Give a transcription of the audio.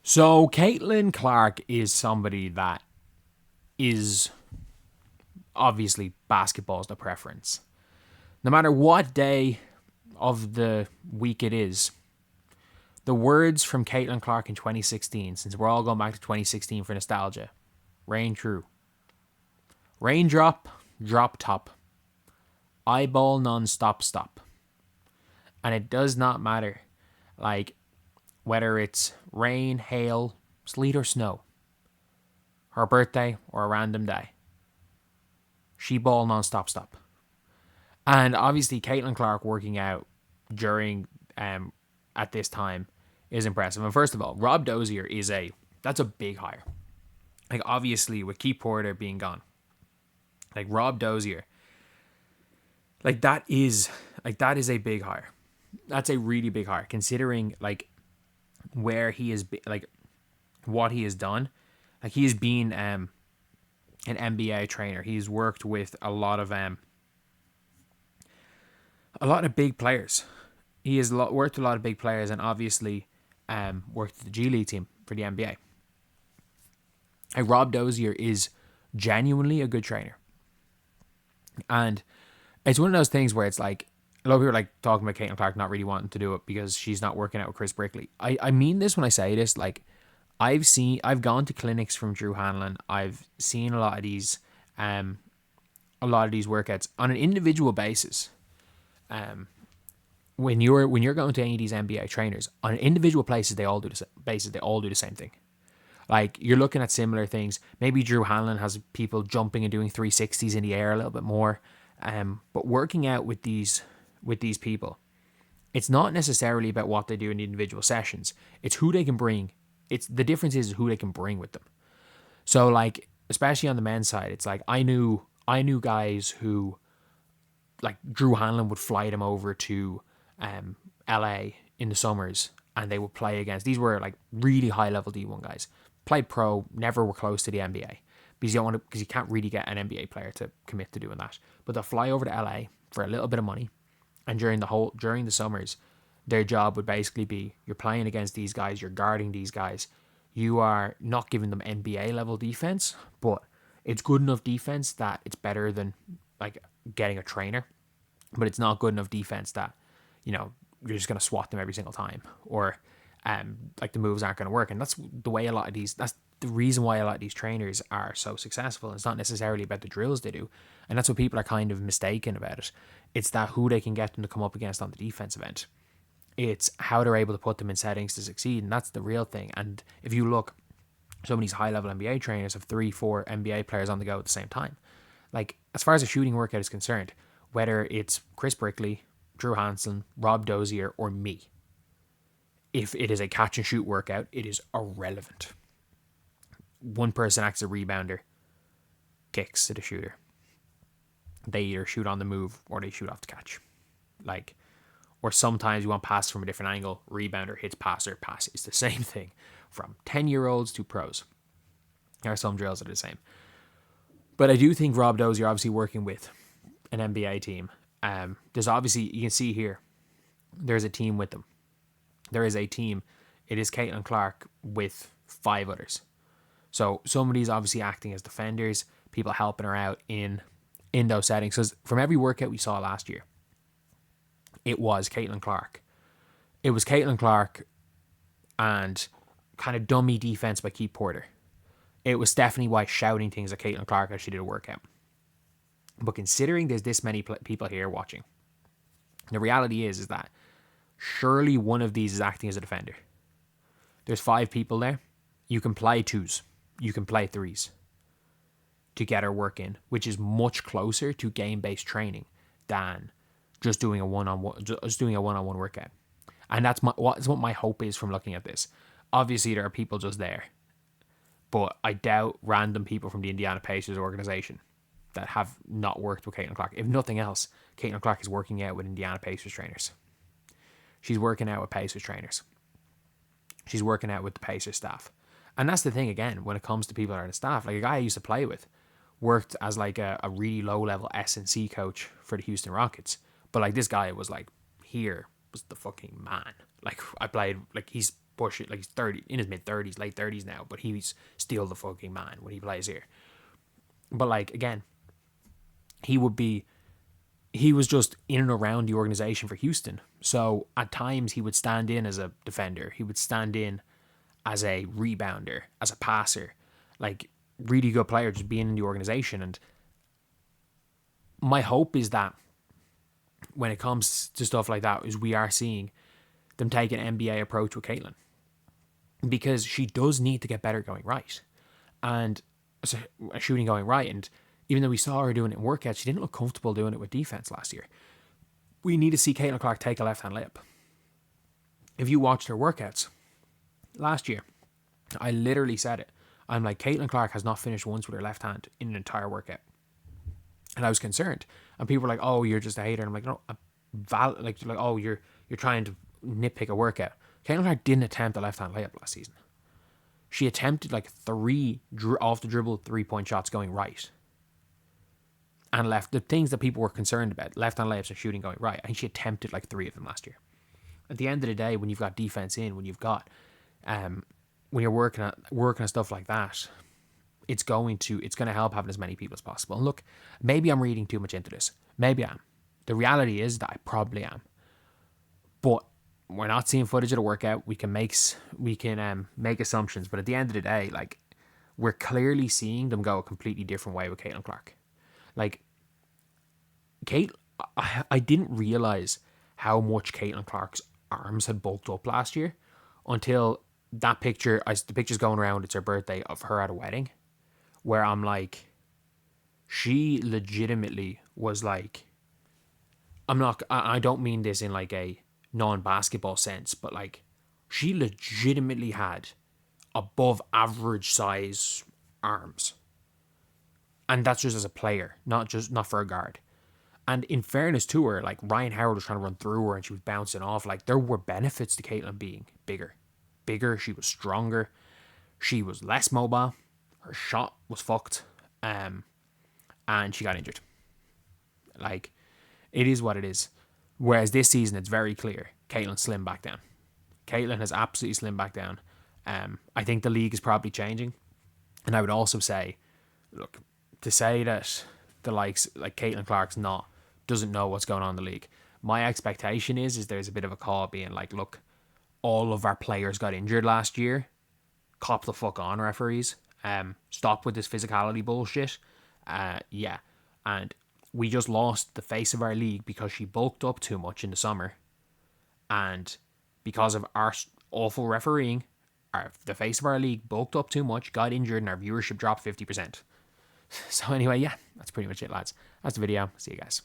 So Caitlyn Clark is somebody that is obviously basketball's the preference. No matter what day of the week it is, the words from Caitlyn Clark in 2016, since we're all going back to 2016 for nostalgia, reign true. Raindrop, drop top. Eyeball non-stop stop. And it does not matter, like, whether it's rain, hail, sleet or snow, her birthday or a random day. She ball non-stop stop. And obviously Caitlyn Clark working out during at this time is impressive. And first of all, Rob Dozier that's a big hire. Like, obviously with Keith Porter being gone, like Rob Dozier, that is a big hire. That's a really big hire considering like where he is, like what he has done. Like, he has been an NBA trainer. He's worked with a lot of big players. He has worked with a lot of big players, and obviously worked with the G League team for the NBA. Like, Rob Dozier is genuinely a good trainer. And it's one of those things where it's like, a lot of people are like talking about Caitlyn Clark not really wanting to do it because she's not working out with Chris Brickley. I mean this when I say this. Like, I've gone to clinics from Drew Hanlon. I've seen a lot of these workouts on an individual basis. When you're going to any of these NBA trainers on an individual basis, they all do the same thing. Like, you're looking at similar things. Maybe Drew Hanlon has people jumping and doing 360s in the air a little bit more. But working out with these people, it's not necessarily about what they do in the individual sessions. It's who they can bring. The difference is who they can bring with them. So, like, especially on the men's side, it's like I knew guys who, like, Drew Hanlon would fly them over to LA in the summers, and they would play against. These were like really high level D1 guys. Played pro, never were close to the NBA because you can't really get an NBA player to commit to doing that. But they'll fly over to LA for a little bit of money, and during the summers, their job would basically be, you're playing against these guys, you're guarding these guys. You are not giving them NBA level defense, but it's good enough defense that it's better than like getting a trainer. But it's not good enough defense that, you're just going to swat them every single time, or like the moves aren't going to work. And that's the reason why a lot of these trainers are so successful. It's not necessarily about the drills they do. And that's what people are kind of mistaken about it. It's that who they can get them to come up against on the defensive end. It's how they're able to put them in settings to succeed. And that's the real thing. And if you look, some of these high level NBA trainers have 3-4 NBA players on the go at the same time. Like, as far as a shooting workout is concerned, whether it's Chris Brickley, Drew Hansen, Rob Dozier, or me, if it is a catch and shoot workout, it is irrelevant. One person acts as a rebounder, kicks to the shooter. They either shoot on the move or they shoot off the catch. Like, or sometimes you want pass from a different angle, rebounder hits passer, pass. It's the same thing from 10-year-olds to pros. There are some drills that are the same. But I do think Rob Dozier, obviously working with an NBA team, there's obviously, you can see here, there's a team with them. There is a team. It is Caitlyn Clark with 5 others. So somebody's obviously acting as defenders, people helping her out in those settings. Because from every workout we saw last year, it was Caitlyn Clark. It was Caitlyn Clark and kind of dummy defense by Keith Porter. It was Stephanie White shouting things at Caitlyn Clark as she did a workout. But considering there's this many people here watching, the reality is that surely one of these is acting as a defender. There's 5 people there. You can play 2s. You can play 3s to get her work in, which is much closer to game-based training than just doing a one-on-one workout. And that's what my hope is from looking at this. Obviously, there are people just there, but I doubt random people from the Indiana Pacers organization that have not worked with Caitlyn Clark. If nothing else, Caitlyn Clark is working out with Indiana Pacers trainers. She's working out with Pacers trainers. She's working out with the Pacers staff. And that's the thing, again, when it comes to people that are in the staff. Like, a guy I used to play with worked as like a really low-level S&C coach for the Houston Rockets. But like, this guy was like, here was the fucking man. Like, I played, like, he's push it. Like, he's 30, in his mid-30s, late 30s now, but he's still the fucking man when he plays here. But, like, again, he was just in and around the organization for Houston. So at times he would stand in as a defender. He would stand in as a rebounder, as a passer. Like, really good player just being in the organization. And my hope is that when it comes to stuff like that, is we are seeing them take an NBA approach with Caitlyn. Because she does need to get better going right. And shooting going right. And even though we saw her doing it in workouts, she didn't look comfortable doing it with defense last year. We need to see Caitlyn Clark take a left-hand layup. If you watched her workouts last year, I literally said it. I'm like, Caitlyn Clark has not finished once with her left hand in an entire workout. And I was concerned. And people were like, oh, you're just a hater. And I'm like, no, oh, you're trying to nitpick a workout. Caitlyn Clark didn't attempt a left-hand layup last season. She attempted like 3 off the dribble 3-point shots going right. And left the things that people were concerned about, left-hand layups and shooting going right. I think she attempted like 3 of them last year. At the end of the day, when you've got defense in, when you've got, when you're working on stuff like that, it's going to help having as many people as possible. And look, maybe I'm reading too much into this. Maybe I am. The reality is that I probably am. But we're not seeing footage of the workout. We can make assumptions, but at the end of the day, like, we're clearly seeing them go a completely different way with Caitlyn Clark. Like, I didn't realize how much Caitlyn Clark's arms had bulked up last year until that picture. The picture's going around. It's her birthday of her at a wedding, where I'm like, she legitimately was like, I don't mean this in like a non-basketball sense, but like, she legitimately had above average size arms. And that's just as a player, not for a guard. And in fairness to her, like, Ryan Howard was trying to run through her and she was bouncing off. Like, there were benefits to Caitlyn being bigger. She was stronger. She was less mobile. Her shot was fucked. And she got injured. Like, it is what it is. Whereas this season, it's very clear. Caitlyn slimmed back down. Caitlyn has absolutely slimmed back down. I think the league is probably changing. And I would also say, look, to say that the likes, like Caitlyn Clark's doesn't know what's going on in the league. My expectation is there's a bit of a call being like, look, all of our players got injured last year. Cop the fuck on, referees. Stop with this physicality bullshit. Yeah. And we just lost the face of our league because she bulked up too much in the summer. And because of our awful refereeing, the face of our league bulked up too much, got injured, and our viewership dropped 50%. So anyway, yeah, that's pretty much it, lads. That's the video. See you guys.